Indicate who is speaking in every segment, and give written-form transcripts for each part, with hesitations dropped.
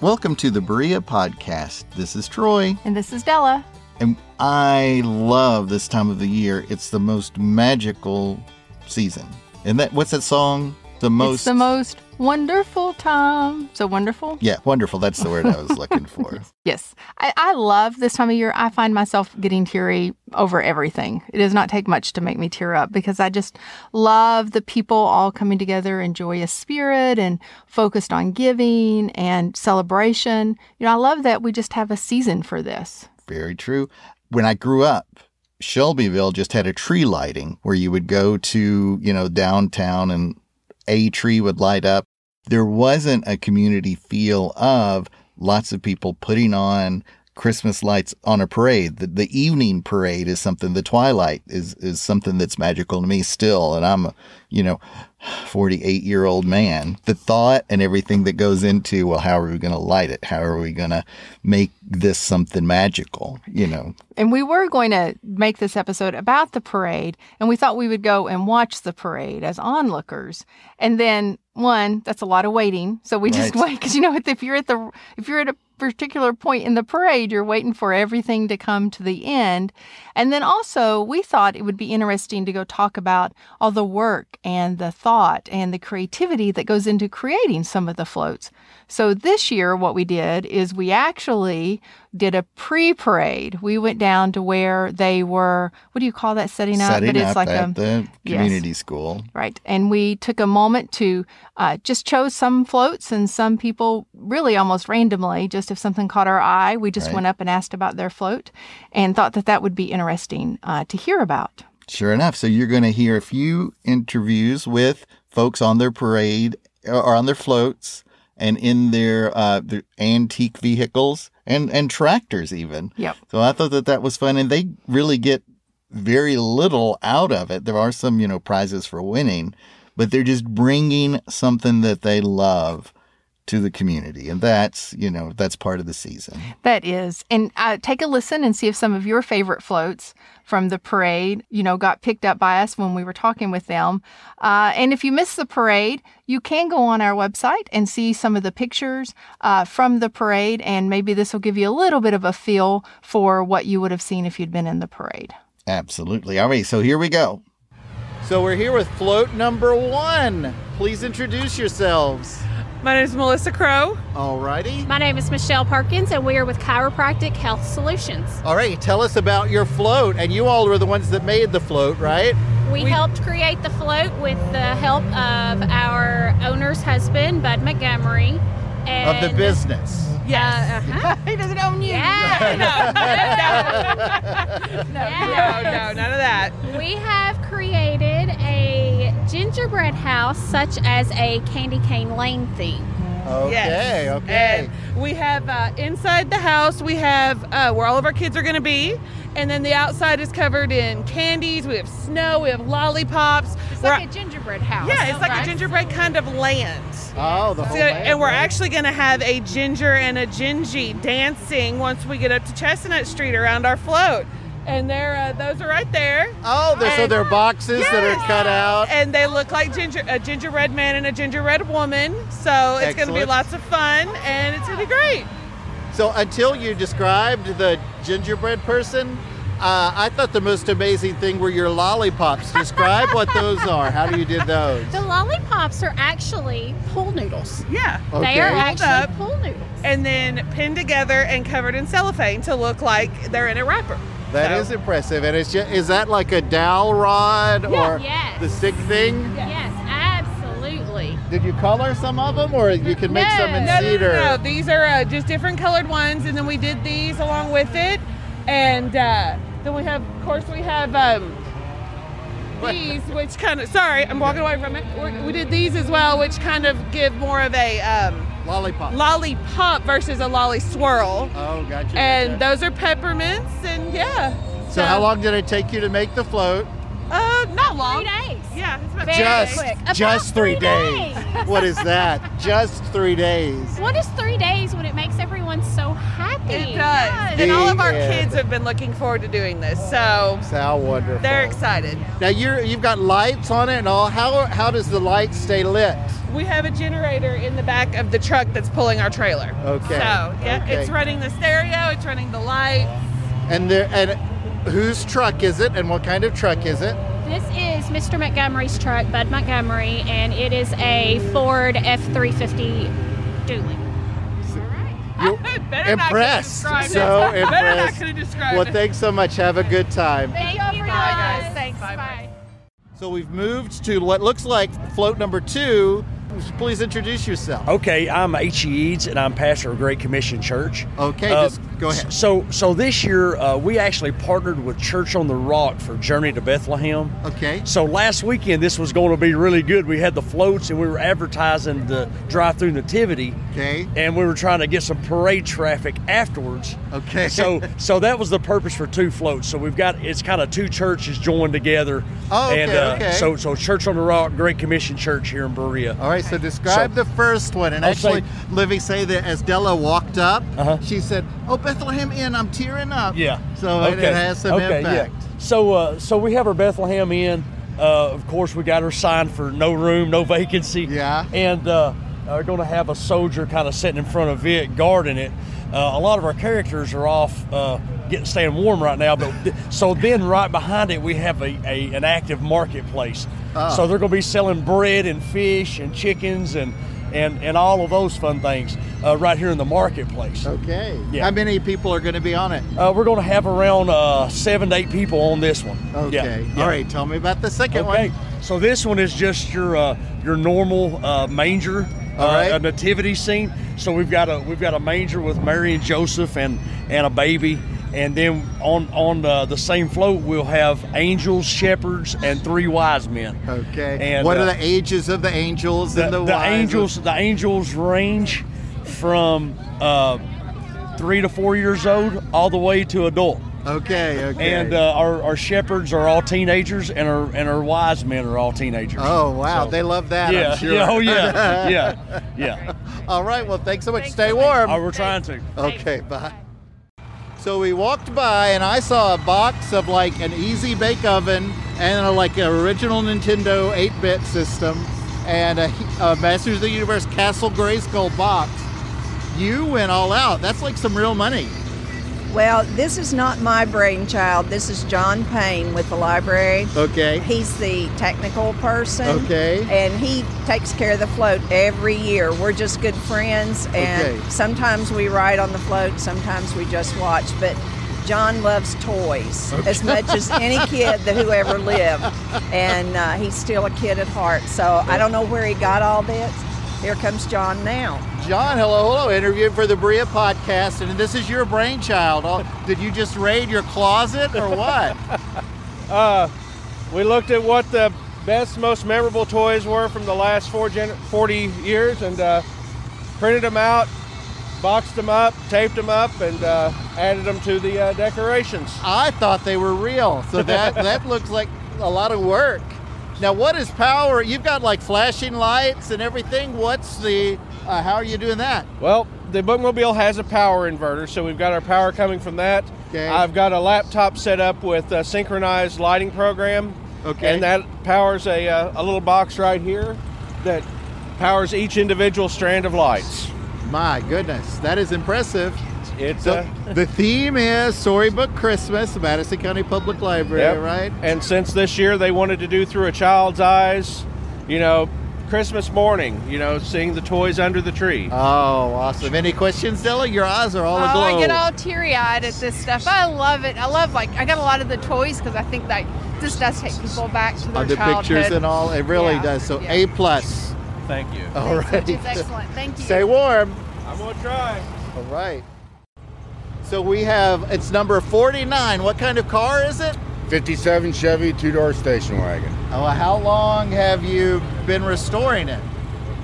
Speaker 1: Welcome to the Berea Podcast. This is Troy.
Speaker 2: And this is Della.
Speaker 1: And I love this time of the year. It's the most magical season. And what's that song?
Speaker 2: It's the most wonderful time. So wonderful?
Speaker 1: Yeah, wonderful. That's the word I was looking for.
Speaker 2: Yes. I love this time of year. I find myself getting teary over everything. It does not take much to make me tear up because I just love the people all coming together in joyous spirit and focused on giving and celebration. You know, I love that we just have a season for this.
Speaker 1: Very true. When I grew up, Shelbyville just had a tree lighting where you would go to, downtown and a tree would light up. There wasn't a community feel of lots of people putting on Christmas lights on a parade. The evening parade is something, the twilight is something that's magical to me still. And I'm a, 48-year-old man. The thought and everything that goes into, well, how are we going to light it? How are we going to make this something magical,
Speaker 2: And we were going to make this episode about the parade, and we thought we would go and watch the parade as onlookers. And then, that's a lot of waiting. So we just wait because, if you're at a particular point in the parade, you're waiting for everything to come to the end. And then also, we thought it would be interesting to go talk about all the work and the thought and the creativity that goes into creating some of the floats. So this year, what we did is we actually did a pre-parade. We went down to where they were, what do you call that, setting up?
Speaker 1: Setting up at the community school.
Speaker 2: Right. And we took a moment to just chose some floats, and some people really almost randomly, just if something caught our eye, we just went up and asked about their float and thought that would be interesting to hear about.
Speaker 1: Sure enough. So you're going to hear a few interviews with folks on their parade or on their floats and in their antique vehicles and tractors even.
Speaker 2: Yep.
Speaker 1: So I thought that was fun, and they really get very little out of it. There are some, prizes for winning, but they're just bringing something that they love to the community. And that's part of the season.
Speaker 2: That is. And take a listen and see if some of your favorite floats from the parade, got picked up by us when we were talking with them. And if you missed the parade, you can go on our website and see some of the pictures from the parade. And maybe this will give you a little bit of a feel for what you would have seen if you'd been in the parade.
Speaker 1: Absolutely. All right. So here we go. So we're here with float number 1. Please introduce yourselves.
Speaker 3: My name is Melissa Crow.
Speaker 1: All righty.
Speaker 4: My name is Michelle Perkins, and we are with Chiropractic Health Solutions.
Speaker 1: All right, tell us about your float. And you all were the ones that made the float, right?
Speaker 4: We helped create the float with the help of our owner's husband, Bud Montgomery.
Speaker 1: Of the business.
Speaker 3: Yes.
Speaker 2: He doesn't own you.
Speaker 4: Yeah.
Speaker 3: No, none of that.
Speaker 4: We have created a gingerbread house such as a candy cane lane theme.
Speaker 1: Okay,
Speaker 3: yes.
Speaker 1: okay.
Speaker 3: And we have inside the house, we have where all of our kids are going to be. And then the outside is covered in candies. We have snow. We have lollipops.
Speaker 4: It's like a gingerbread house.
Speaker 3: Yeah, it's like a gingerbread kind of land.
Speaker 1: Oh, the whole land.
Speaker 3: And we're actually going to have a Ginger and a Gingy dancing once we get up to Chestnut Street around our float. And those are right there.
Speaker 1: Oh, so they're boxes that are cut out.
Speaker 3: And they look like a gingerbread man and a gingerbread woman. So it's going to be lots of fun, and it's going to be great.
Speaker 1: So until you described the gingerbread person, I thought the most amazing thing were your lollipops. Describe what those are. How do you do those?
Speaker 4: The lollipops are actually pool noodles.
Speaker 3: Yeah.
Speaker 1: Okay.
Speaker 4: They are actually pool noodles.
Speaker 3: And then pinned together and covered in cellophane to look like they're in a wrapper.
Speaker 1: That is impressive. And is that like a dowel rod or
Speaker 4: Yes.
Speaker 1: the stick thing?
Speaker 4: Yes, absolutely.
Speaker 1: Did you color some of them, or you can make some in cedar?
Speaker 3: No. These are just different colored ones, and then we did these along with it. And then we have these, which kind of, sorry, I'm walking away from it. We did these as well, which kind of give more of a lollipop versus a lolly swirl.
Speaker 1: Oh, gotcha.
Speaker 3: And those are peppermints, and yeah.
Speaker 1: So how long did it take you to make the float?
Speaker 3: Not long.
Speaker 4: 3 days.
Speaker 3: Yeah, it's about
Speaker 4: Very
Speaker 3: 3
Speaker 4: quick.
Speaker 3: days.
Speaker 1: Just 3 days.
Speaker 4: days.
Speaker 1: What is that? Just 3 days.
Speaker 4: What is 3 days when it makes everyone so happy?
Speaker 3: It does. And all of our
Speaker 1: The end.
Speaker 3: kids have been looking forward to doing this, so
Speaker 1: How wonderful.
Speaker 3: they're excited.
Speaker 1: Now you've got lights on it and all. How does the light stay lit?
Speaker 3: We have a generator in the back of the truck that's pulling our trailer.
Speaker 5: Okay.
Speaker 3: So, yeah,
Speaker 5: Okay.
Speaker 3: it's running the stereo, it's running the lights.
Speaker 5: And whose truck is it, and what kind of truck is it?
Speaker 4: This is Mr. Montgomery's truck, Bud Montgomery, and it is a Ford F-350 dually.
Speaker 5: Impressed. So
Speaker 3: Better not
Speaker 5: impressed.
Speaker 3: could have described
Speaker 5: Well,
Speaker 3: it.
Speaker 5: thanks so much. Have a good time.
Speaker 4: Thank you,
Speaker 3: Bye, guys.
Speaker 4: guys.
Speaker 3: Thanks.
Speaker 4: Bye.
Speaker 3: Bye.
Speaker 5: So we've moved to what looks like float number 2. Please introduce yourself.
Speaker 6: Okay, I'm H.E. Eads, and I'm pastor of Great Commission Church.
Speaker 5: Okay, just go ahead.
Speaker 6: So this year, we actually partnered with Church on the Rock for Journey to Bethlehem.
Speaker 5: Okay.
Speaker 6: So last weekend, this was going to be really good. We had the floats, and we were advertising the drive-through nativity.
Speaker 5: Okay.
Speaker 6: And we were trying to get some parade traffic afterwards.
Speaker 5: Okay.
Speaker 6: So that was the purpose for 2 floats. So it's kind of 2 churches joined together.
Speaker 5: Oh, okay,
Speaker 6: and,
Speaker 5: okay.
Speaker 6: So Church on the Rock, Great Commission Church here in Berea.
Speaker 5: All right, so describe the first one. And
Speaker 6: I'll
Speaker 5: actually,
Speaker 6: say-
Speaker 5: Livy say that as Della walked up,
Speaker 6: Uh-huh.
Speaker 5: she said, "Oh, Bethlehem Inn, I'm tearing up."
Speaker 6: Yeah.
Speaker 5: So it has some impact.
Speaker 6: Yeah. So we have our Bethlehem Inn. Of course, we got her signed for no room, no vacancy.
Speaker 5: Yeah.
Speaker 6: And we're going to have a soldier kind of sitting in front of it, guarding it. A lot of our characters are off staying warm right now, but so then right behind it we have an active marketplace. So they're going to be selling bread and fish and chickens and all of those fun things right here in the marketplace.
Speaker 5: Okay.
Speaker 6: Yeah.
Speaker 5: How many people are going to be on it?
Speaker 6: We're going to have around 7 to 8 people on this one.
Speaker 5: Okay.
Speaker 6: Yeah.
Speaker 5: All right. Tell me about the second
Speaker 6: Okay.
Speaker 5: one.
Speaker 6: So this one is just your normal manger,
Speaker 5: All right.
Speaker 6: a nativity scene. So we've got a manger with Mary and Joseph and a baby. And then on the same float, we'll have angels, shepherds, and 3 wise men.
Speaker 5: Okay.
Speaker 6: And
Speaker 5: what are the ages of the angels and the wise?
Speaker 6: The angels range from 3 to 4 years old all the way to adult.
Speaker 5: Okay. Okay.
Speaker 6: And our shepherds are all teenagers, and our wise men are all teenagers.
Speaker 5: oh wow,
Speaker 6: So-
Speaker 5: they love that.
Speaker 6: Yeah,
Speaker 5: I'm sure.
Speaker 6: yeah, oh yeah, yeah.
Speaker 5: All right. Well, thanks so much. Stay warm.
Speaker 6: Oh, we're trying to.
Speaker 5: Okay, bye. So we walked by and I saw a box of like an easy bake oven and like an original Nintendo 8-bit system and a Masters of the Universe Castle Grayskull box. You went all out. That's like some real money.
Speaker 7: Well, this is not my brainchild. This is John Payne with the library.
Speaker 5: Okay.
Speaker 7: He's the technical person.
Speaker 5: Okay.
Speaker 7: And he takes care of the float every year. We're just good friends, and
Speaker 5: Okay.
Speaker 7: sometimes we ride on the float, sometimes we just watch. But John loves toys as much as any kid that who ever lived. And he's still a kid at heart. So I don't know where he got all this. Here comes John now.
Speaker 5: John, hello. Interviewing for the Berea podcast, and this is your brainchild. Did you just raid your closet or what?
Speaker 8: We looked at what the best, most memorable toys were from the last 40 years and printed them out, boxed them up, taped them up, and added them to the decorations.
Speaker 5: I thought they were real, so that looks like a lot of work. Now, what is power? You've got like flashing lights and everything. What's the, how are you doing that?
Speaker 8: Well, the bookmobile has a power inverter, so we've got our power coming from that.
Speaker 5: Okay.
Speaker 8: I've got a laptop set up with a synchronized lighting program.
Speaker 5: Okay.
Speaker 8: And that powers a little box right here that powers each individual strand of lights.
Speaker 5: My goodness, that is impressive.
Speaker 8: It's
Speaker 5: So the theme is Storybook Christmas, the Madison County Public Library,
Speaker 8: Yep.
Speaker 5: right?
Speaker 8: And since this year they wanted to do through a child's eyes, Christmas morning, seeing the toys under the tree.
Speaker 5: Oh, awesome. Any questions, Della? Your eyes are all aglow.
Speaker 2: I get all teary-eyed at this stuff. I love it. I got a lot of the toys because I think that this does take people back to their
Speaker 5: the
Speaker 2: childhood.
Speaker 5: pictures and all. It really
Speaker 2: Yeah,
Speaker 5: does. So
Speaker 2: yeah.
Speaker 5: A+.
Speaker 8: Thank you.
Speaker 5: All right.
Speaker 2: It's excellent. Thank you.
Speaker 5: Stay warm.
Speaker 8: I'm going to try.
Speaker 5: All right. So we have, it's number 49. What kind of car is it?
Speaker 9: 57 Chevy 2-door station wagon.
Speaker 5: Oh, how long have you been restoring it?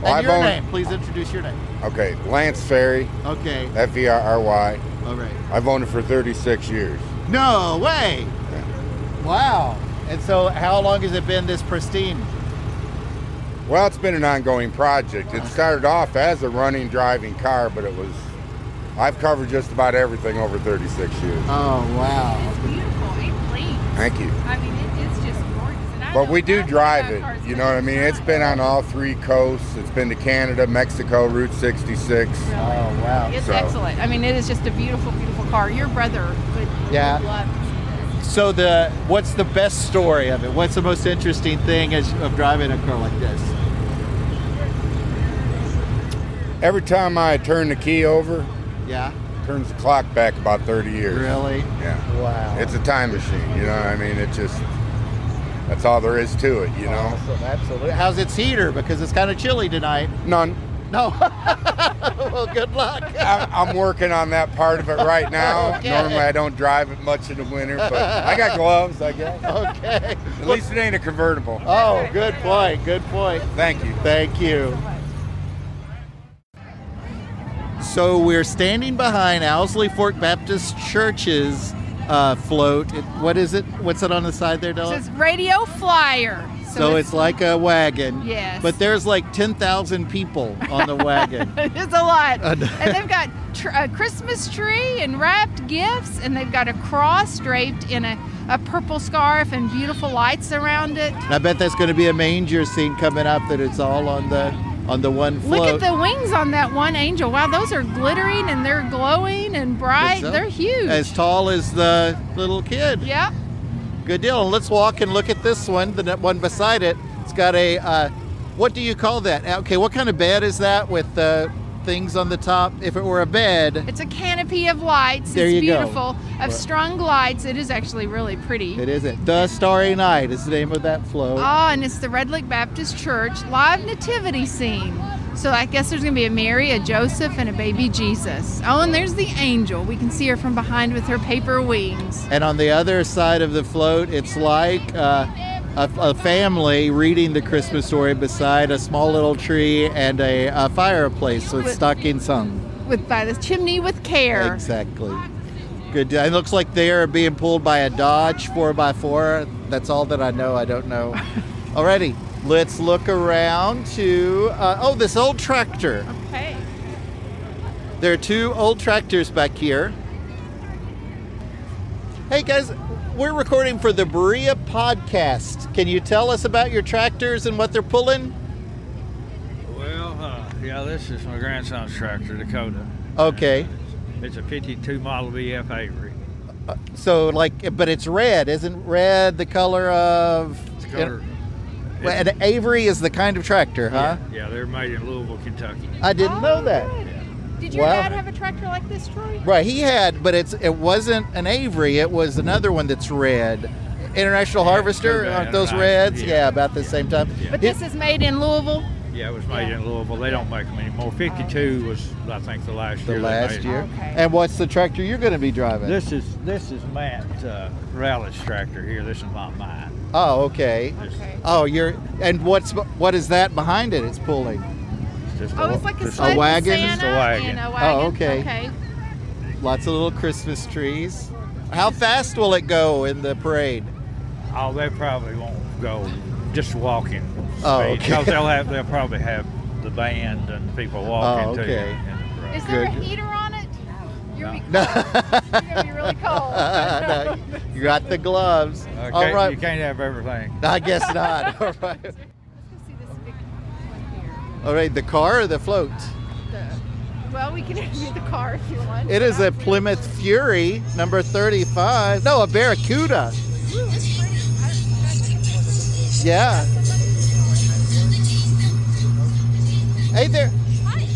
Speaker 9: Well,
Speaker 5: And
Speaker 9: I've
Speaker 5: your
Speaker 9: owned-
Speaker 5: name. Please introduce your name.
Speaker 9: Okay, Lance Ferry,
Speaker 5: Okay.
Speaker 9: Ferry.
Speaker 5: All right.
Speaker 9: I've owned it for 36 years.
Speaker 5: No way. Wow. And so how long has it been this pristine?
Speaker 9: Well, it's been an ongoing project. It started off as a running, driving car, but I've covered just about everything over 36 years.
Speaker 5: Oh, wow.
Speaker 4: It's beautiful. It bleeds.
Speaker 9: Thank you.
Speaker 4: I mean, it's just gorgeous. And
Speaker 9: But we do drive it, you know what I mean? It's been on all 3 coasts. It's been to Canada, Mexico, Route 66.
Speaker 2: Really?
Speaker 1: Oh, wow.
Speaker 2: It's
Speaker 9: So-
Speaker 2: excellent. I mean, it is just a beautiful, beautiful car. Your brother would
Speaker 1: Yeah.
Speaker 2: love to see this.
Speaker 5: So what's the best story of it? What's the most interesting thing of driving a car like this?
Speaker 9: Every time I turn the key over,
Speaker 5: Yeah.
Speaker 9: turns the clock back about 30 years.
Speaker 5: Really?
Speaker 9: Yeah.
Speaker 5: Wow.
Speaker 9: It's a time machine, you know what I mean? It just, that's all there is to it, you know?
Speaker 5: Awesome, absolutely. How's its heater? Because it's kind of chilly tonight.
Speaker 9: None.
Speaker 5: No. Well, good luck.
Speaker 9: I'm working on that part of it right now.
Speaker 5: Okay.
Speaker 9: Normally I don't drive it much in the winter, but I got gloves, I guess.
Speaker 5: Okay.
Speaker 9: At least it ain't a convertible.
Speaker 5: Oh, good point. Good point.
Speaker 9: Thank you.
Speaker 5: Thank you. So we're standing behind Owsley Fork Baptist Church's float. What is it? What's it on the side there,
Speaker 2: It
Speaker 5: Della?
Speaker 2: says Radio Flyer.
Speaker 5: So it's like a wagon.
Speaker 2: Yes.
Speaker 5: But there's like 10,000 people on the wagon.
Speaker 2: It's a lot. And they've got a Christmas tree and wrapped gifts, and they've got a cross draped in a purple scarf and beautiful lights around it.
Speaker 5: I bet that's going to be a manger scene coming up, that it's all on the one float.
Speaker 2: Look at the wings on that one angel. Wow, those are glittering and they're glowing and bright.
Speaker 5: So,
Speaker 2: They're huge.
Speaker 5: as tall as the little kid.
Speaker 2: Yeah.
Speaker 5: Good deal. And let's walk and look at this one, the one beside it. It's got a, what do you call that? Okay, what kind of bed is that with things on the top? If it were a bed,
Speaker 2: It's a canopy of lights.
Speaker 5: There
Speaker 2: It's
Speaker 5: you go.
Speaker 2: beautiful. Of strung lights. It is actually really pretty.
Speaker 5: it isn't. The Starry Night is the name of that float.
Speaker 2: Oh, and it's the Red Lake Baptist Church live nativity scene. So I guess there's going to be a Mary, a Joseph, and a baby Jesus. Oh, and there's the angel. We can see her from behind with her paper wings.
Speaker 5: And on the other side of the float, it's like a family reading the Christmas story beside a small little tree and a fireplace with stocking sung.
Speaker 2: By the chimney with care.
Speaker 5: Exactly. Good. It looks like they are being pulled by a Dodge 4x4. That's all that I know. I don't know. Alrighty, let's look around to, this old tractor.
Speaker 2: Okay.
Speaker 5: There are 2 old tractors back here. Hey guys, we're recording for the Berea podcast. Can you tell us about your tractors and what they're pulling?
Speaker 10: Well, yeah, this is my grandson's tractor, Dakota.
Speaker 5: Okay.
Speaker 10: It's a 52 model VF Avery.
Speaker 5: So, but it's red. Isn't red the color of...
Speaker 10: It's color.
Speaker 5: And Avery is the kind of tractor, huh?
Speaker 10: Yeah, they're made in Louisville, Kentucky.
Speaker 5: I didn't know that.
Speaker 2: Did your
Speaker 5: Wow.
Speaker 2: dad have a tractor like this, Troy?
Speaker 5: Right, he had, but it wasn't an Avery. It was another one that's red. International Harvester,
Speaker 10: Turbo
Speaker 5: aren't those
Speaker 10: International,
Speaker 5: reds?
Speaker 10: yeah.
Speaker 5: Yeah, about the same time.
Speaker 2: But this is made in Louisville?
Speaker 10: Yeah, it was made in Louisville. They don't make them anymore. 52 was, I think, the last
Speaker 5: The
Speaker 10: year. they
Speaker 5: last
Speaker 10: made it.
Speaker 5: year.
Speaker 2: Okay.
Speaker 5: And what's the tractor you're going to be driving?
Speaker 10: This is Matt Rowlett's tractor here. This is not mine.
Speaker 5: Oh, okay.
Speaker 2: Okay.
Speaker 5: Oh, and what is that behind it? It's pulling.
Speaker 10: It's just
Speaker 2: Oh, it's like a
Speaker 10: just
Speaker 2: sled
Speaker 5: wagon?
Speaker 2: with Santa
Speaker 10: Just a wagon.
Speaker 2: and a wagon.
Speaker 5: Oh, okay.
Speaker 2: Okay.
Speaker 5: Lots of little Christmas trees. How fast will it go in the parade?
Speaker 10: Oh, they probably won't go just walking speed.
Speaker 5: Oh, okay.
Speaker 10: Because they'll probably have the band and people walking
Speaker 5: Oh,
Speaker 10: too.
Speaker 5: okay.
Speaker 2: Is there a
Speaker 5: Good.
Speaker 2: heater on it? You're
Speaker 10: No.
Speaker 2: going to be really cold.
Speaker 5: No, you got the gloves. All right.
Speaker 10: You can't have everything.
Speaker 5: I guess not. All right.
Speaker 2: Let's go see this big one here.
Speaker 5: All right. The car or the float?
Speaker 2: Well, we can interview the car if you want.
Speaker 5: It is a Plymouth Fury, number 35. No, a Barracuda.
Speaker 2: Ooh, it's pretty.
Speaker 5: Yeah. Hey there.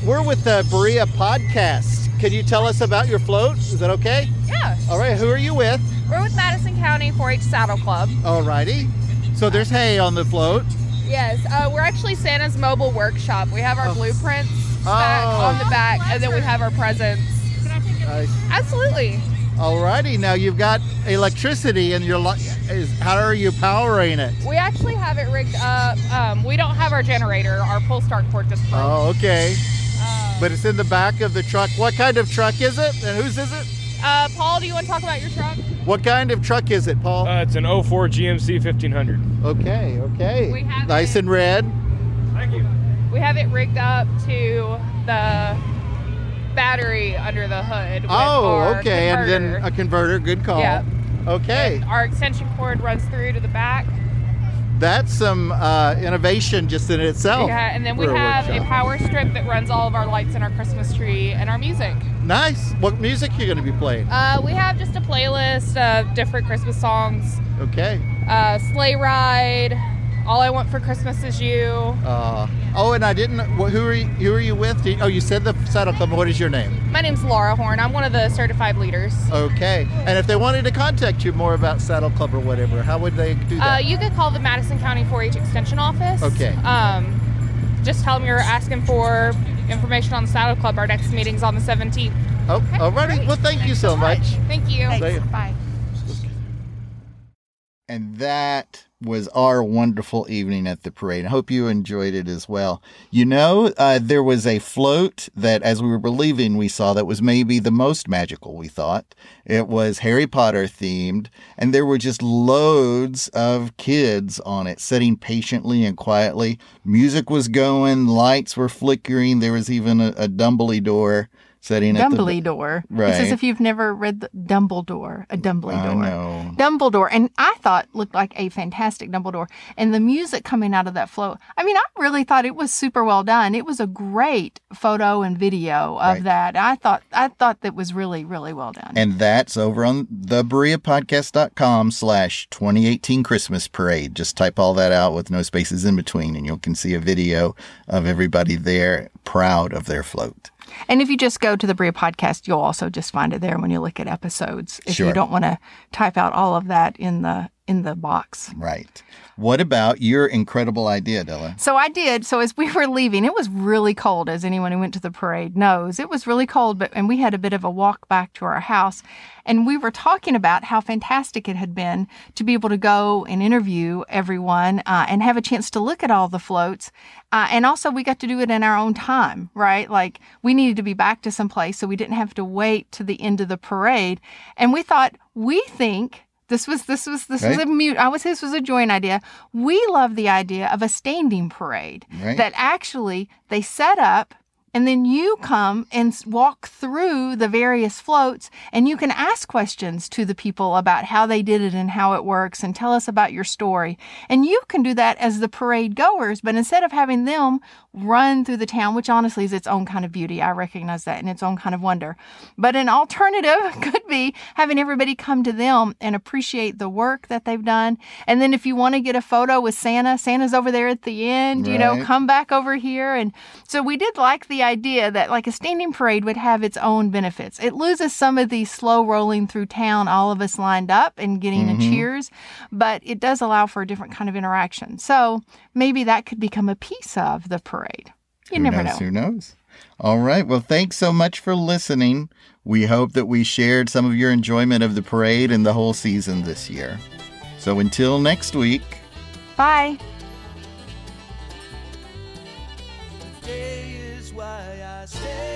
Speaker 5: We're with the Berea podcast. Can you tell us about your float? Is that okay?
Speaker 11: Yeah,
Speaker 5: All right. Who are you with?
Speaker 11: we're with Madison County 4-H Saddle Club.
Speaker 5: All righty. So there's hay on the float.
Speaker 11: Yes, we're actually Santa's mobile workshop. We have our blueprints back on the back, and then we have our presents.
Speaker 5: Nice.
Speaker 11: Absolutely.
Speaker 5: All righty. Now you've got electricity in your how are you powering it?
Speaker 11: We actually have it rigged up. We don't have our generator. Our pull start cord just broke.
Speaker 5: Oh, okay.
Speaker 11: Um,
Speaker 5: But it's in the back of the truck. What kind of truck is it? And whose is it?
Speaker 11: Paul, do you want to talk about your truck?
Speaker 5: What kind of truck is it, Paul?
Speaker 12: It's an 04 GMC 1500.
Speaker 5: Okay, okay.
Speaker 11: We have
Speaker 5: Nice
Speaker 11: it.
Speaker 5: and red.
Speaker 12: Thank you.
Speaker 11: We have it rigged up to the battery under the hood. With
Speaker 5: Oh,
Speaker 11: our
Speaker 5: okay. And then
Speaker 11: converter.
Speaker 5: a converter. Good call.
Speaker 11: Yeah.
Speaker 5: Okay.
Speaker 11: And our extension cord runs through to the back.
Speaker 5: That's some innovation just in itself.
Speaker 11: Yeah, and then we have a power strip that runs all of our lights and our Christmas tree and our music.
Speaker 5: Nice. What music are you going to be playing?
Speaker 11: We have just a playlist of different Christmas songs.
Speaker 5: Okay.
Speaker 11: Sleigh Ride, All I Want for Christmas Is You.
Speaker 5: Oh, and I didn't. Who are you with? You said the Saddle Club. What is your name?
Speaker 11: My name's Laura Horn. I'm one of the certified leaders.
Speaker 5: Okay. And if they wanted to contact you more about Saddle Club or whatever, how would they do that?
Speaker 11: You could call the Madison County 4-H Extension Office.
Speaker 5: Okay.
Speaker 11: Just tell them you're asking for information on the Saddle Club. Our next meeting's on the 17th.
Speaker 5: Oh, okay, alrighty. Well, thank you so much.
Speaker 11: Thank you.
Speaker 2: Thanks. Bye.
Speaker 1: And that was our wonderful evening at the parade. I hope you enjoyed it as well. There was a float that as we were leaving, we saw that was maybe the most magical, we thought. It was Harry Potter themed, and there were just loads of kids on it, sitting patiently and quietly. Music was going, lights were flickering. There was even a Dumbledore setting at the...
Speaker 2: Dumbledore.
Speaker 1: Right.
Speaker 2: It's as if you've never read the Dumbledore. A Dumbledore.
Speaker 1: I know.
Speaker 2: Dumbledore. And I thought looked like a fantastic Dumbledore. And the music coming out of that float. I mean, I really thought it was super well done. It was a great photo and video of that. I thought that was really, really well done.
Speaker 1: And that's over on thebereapodcast.com/2018 Christmas Parade. Just type all that out with no spaces in between, and you can see a video of everybody there proud of their float.
Speaker 2: And if you just go to the Berea Podcast, you'll also just find it there when you look at episodes. If you don't want to type out all of that in the box.
Speaker 1: Right. What about your incredible idea, Della?
Speaker 2: So I did. So as we were leaving, it was really cold, as anyone who went to the parade knows. It was really cold, and we had a bit of a walk back to our house. And we were talking about how fantastic it had been to be able to go and interview everyone and have a chance to look at all the floats. And also we got to do it in our own time, right? Like we needed to be back to some place, so we didn't have to wait to the end of the parade. And we thought, this was a joint idea. We love the idea of a standing parade that actually they set up, and then you come and walk through the various floats, and you can ask questions to the people about how they did it and how it works, and tell us about your story. And you can do that as the parade goers, but instead of having them run through the town, which honestly is its own kind of beauty, I recognize that, and its own kind of wonder. But an alternative could be having everybody come to them and appreciate the work that they've done. And then if you want to get a photo with Santa's over there at the end, come back over here. And so we did like the idea that like a standing parade would have its own benefits. It loses some of the slow rolling through town, all of us lined up and getting a cheers, but it does allow for a different kind of interaction. So maybe that could become a piece of the parade. You never know.
Speaker 1: Who knows? All right. Well, thanks so much for listening. We hope that we shared some of your enjoyment of the parade and the whole season this year. So until next week.
Speaker 2: Bye.
Speaker 13: Today is why I stay.